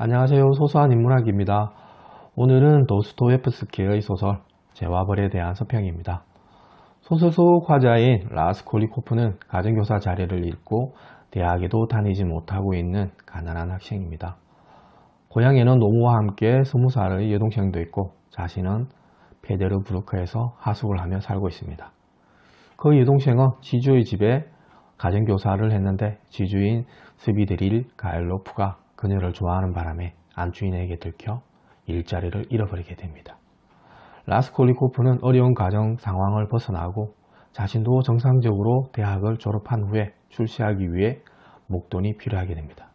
안녕하세요. 소소한 인문학입니다. 오늘은 도스토옙스키의 소설 재와벌에 대한 서평입니다. 소설 속 화자인 라스콜리코프는 가정교사 자리를 잃고 대학에도 다니지 못하고 있는 가난한 학생입니다. 고향에는 노모와 함께 20살의 여동생도 있고 자신은 페데르부르크에서 하숙을 하며 살고 있습니다. 그 여동생은 지주의 집에 가정교사를 했는데 지주인 스비드릴 가일로프가 그녀를 좋아하는 바람에 안주인에게 들켜 일자리를 잃어버리게 됩니다. 라스콜리코프는 어려운 가정 상황을 벗어나고 자신도 정상적으로 대학을 졸업한 후에 출세하기 위해 목돈이 필요하게 됩니다.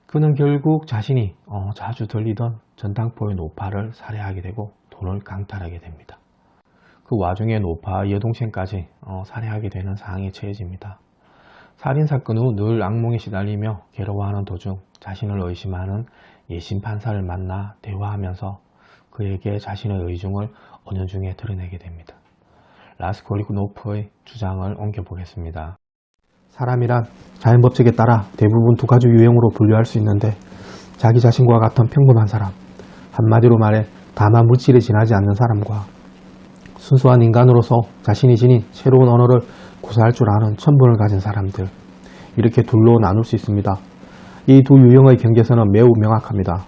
그는 결국 자신이 자주 들리던 전당포의 노파를 살해하게 되고 돈을 강탈하게 됩니다. 그 와중에 노파의 여동생까지 살해하게 되는 상황에 처해집니다. 살인사건 후 늘 악몽에 시달리며 괴로워하는 도중 자신을 의심하는 예심 판사를 만나 대화하면서 그에게 자신의 의중을 은연중에 드러내게 됩니다. 라스콜리코프의 주장을 옮겨보겠습니다. 사람이란 자연법칙에 따라 대부분 두 가지 유형으로 분류할 수 있는데 자기 자신과 같은 평범한 사람, 한마디로 말해 다만 물질에 지나지 않는 사람과 순수한 인간으로서 자신이 지닌 새로운 언어를 구사할 줄 아는 천분을 가진 사람들, 이렇게 둘로 나눌 수 있습니다. 이 두 유형의 경계선은 매우 명확합니다.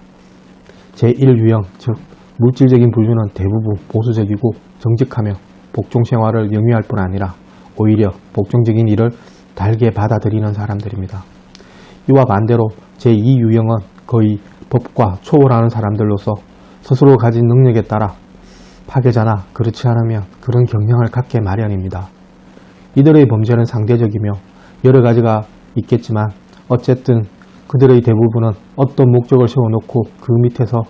제1유형, 즉 물질적인 분류는 대부분 보수적이고 정직하며 복종 생활을 영위할 뿐 아니라 오히려 복종적인 일을 달게 받아들이는 사람들입니다. 이와 반대로 제2유형은 거의 법과 초월하는 사람들로서 스스로 가진 능력에 따라 파괴자나 그렇지 않으면 그런 경향을 갖게 마련입니다. 이들의 범죄는 상대적이며 여러 가지가 있겠지만 어쨌든 그들의 대부분은 어떤 목적을 세워놓고 그 밑에서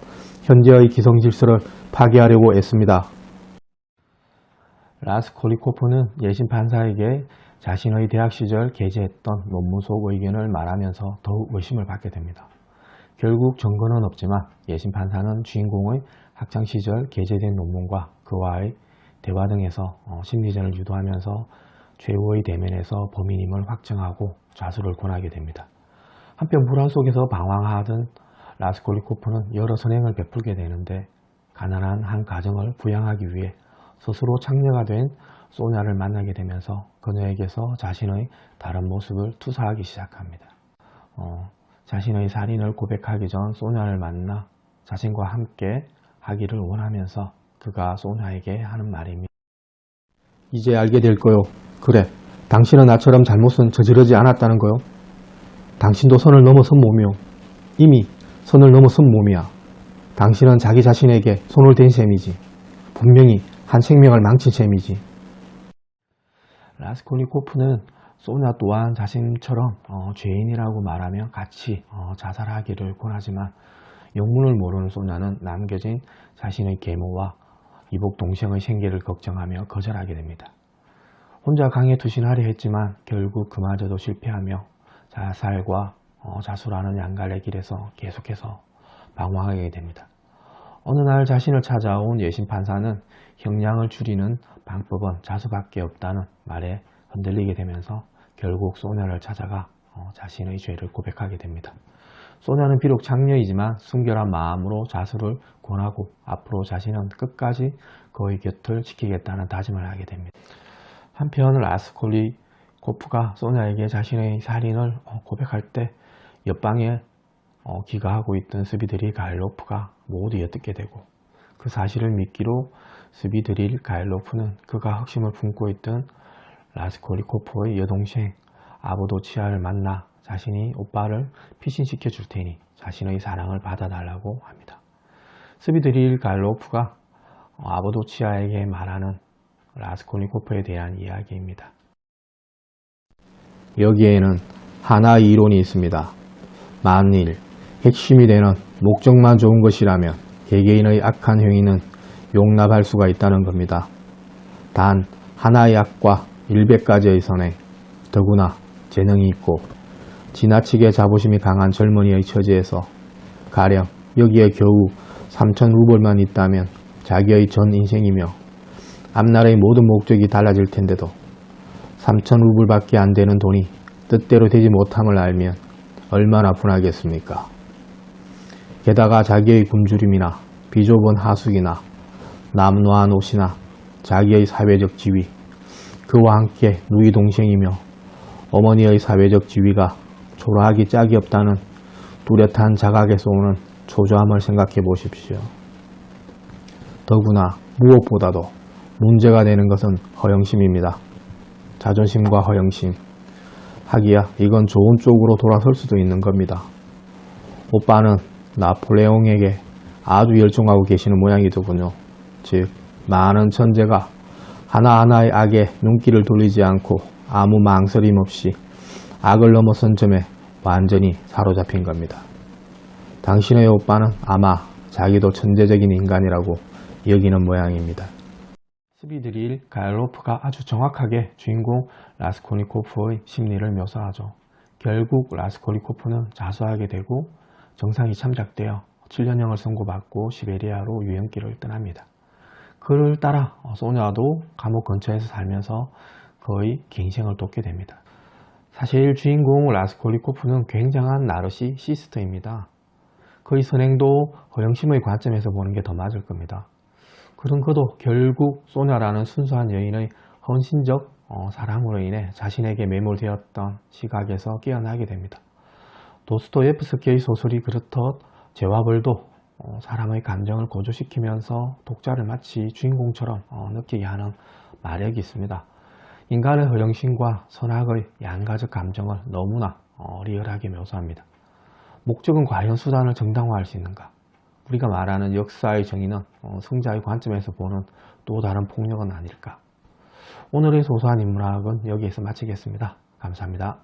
현재의 기성질서를 파괴하려고 애씁니다. 라스콜리코프는 예심 판사에게 자신의 대학 시절 게재했던 논문 속 의견을 말하면서 더욱 의심을 받게 됩니다. 결국 증거는 없지만 예심 판사는 주인공의 학창시절 게재된 논문과 그와의 대화 등에서 심리전을 유도하면서 최후의 대면에서 범인임을 확정하고 자수를 권하게 됩니다. 한편 불안 속에서 방황하던 라스콜리코프는 여러 선행을 베풀게 되는데 가난한 한 가정을 부양하기 위해 스스로 창녀가 된 소냐를 만나게 되면서 그녀에게서 자신의 다른 모습을 투사하기 시작합니다. 자신의 살인을 고백하기 전 소냐를 만나 자신과 함께 하기를 원하면서 그가 소냐에게 하는 말입니다. 이제 알게 될 거요. 그래, 당신은 나처럼 잘못은 저지르지 않았다는 거요. 당신도 선을 넘어선 몸이요. 이미 선을 넘어선 몸이야. 당신은 자기 자신에게 손을 댄 셈이지. 분명히 한 생명을 망친 셈이지. 라스콜리코프는 소냐 또한 자신처럼 죄인이라고 말하며 같이 자살하기를 권하지만 영문을 모르는 소냐는 남겨진 자신의 계모와 이복 동생의 생계를 걱정하며 거절하게 됩니다. 혼자 강에 투신하려 했지만 결국 그마저도 실패하며 자살과 자수라는 양갈래 길에서 계속해서 방황하게 됩니다. 어느 날 자신을 찾아온 예심 판사는 형량을 줄이는 방법은 자수밖에 없다는 말에 흔들리게 되면서 결국 소냐를 찾아가 자신의 죄를 고백하게 됩니다. 소냐는 비록 장녀이지만 순결한 마음으로 자수를 권하고 앞으로 자신은 끝까지 그의 곁을 지키겠다는 다짐을 하게 됩니다. 한편 라스콜리코프가 소냐에게 자신의 살인을 고백할 때 옆방에 기가하고 있던 스비드릴 가일로프가 모두 엿듣게 되고 그 사실을 미끼로 스비드릴 가일로프는 그가 확신을 품고 있던 라스콜리코프의 여동생 아보도치아를 만나 자신이 오빠를 피신시켜 줄 테니 자신의 사랑을 받아달라고 합니다. 스비드릴 가일로프가 아보도치아에게 말하는 라스콜리코프에 대한 이야기입니다. 여기에는 하나의 이론이 있습니다. 만일 핵심이 되는 목적만 좋은 것이라면 개개인의 악한 행위는 용납할 수가 있다는 겁니다. 단 하나의 악과 100가지의 선행, 더구나 재능이 있고 지나치게 자부심이 강한 젊은이의 처지에서 가령 여기에 겨우 3,000루블만 있다면 자기의 전 인생이며 앞날의 모든 목적이 달라질 텐데도 3,000루블밖에 안 되는 돈이 뜻대로 되지 못함을 알면 얼마나 분하겠습니까? 게다가 자기의 굶주림이나 비좁은 하숙이나 남노한 옷이나 자기의 사회적 지위, 그와 함께 누이 동생이며 어머니의 사회적 지위가 초라하기 짝이 없다는 뚜렷한 자각에서 오는 초조함을 생각해 보십시오. 더구나 무엇보다도 문제가 되는 것은 허영심입니다. 자존심과 허영심. 하기야 이건 좋은 쪽으로 돌아설 수도 있는 겁니다. 오빠는 나폴레옹에게 아주 열중하고 계시는 모양이더군요. 즉 많은 천재가 하나하나의 악에 눈길을 돌리지 않고 아무 망설임 없이 악을 넘어선 점에 완전히 사로잡힌 겁니다. 당신의 오빠는 아마 자기도 천재적인 인간이라고 여기는 모양입니다. 스비드릴 가얄로프가 아주 정확하게 주인공 라스콜니코프의 심리를 묘사하죠. 결국 라스콜니코프는 자수하게 되고 정상이 참작되어 7년형을 선고받고 시베리아로 유영길을 떠납니다. 그를 따라 소냐도 감옥 근처에서 살면서 거의 긴 생을 돕게 됩니다. 사실 주인공 라스콜니코프는 굉장한 나르시시스트입니다. 그의 선행도 허영심의 관점에서 보는 게 더 맞을 겁니다. 그런 그도 결국 소냐라는 순수한 여인의 헌신적 사랑으로 인해 자신에게 매몰되었던 시각에서 깨어나게 됩니다. 도스토예프스키의 소설이 그렇듯 죄와벌도 사람의 감정을 고조시키면서 독자를 마치 주인공처럼 느끼게 하는 마력이 있습니다. 인간의 허영심과 선악의 양가적 감정을 너무나 리얼하게 묘사합니다. 목적은 과연 수단을 정당화할 수 있는가? 우리가 말하는 역사의 정의는 승자의 관점에서 보는 또 다른 폭력은 아닐까? 오늘의 소소한 인문학은 여기에서 마치겠습니다. 감사합니다.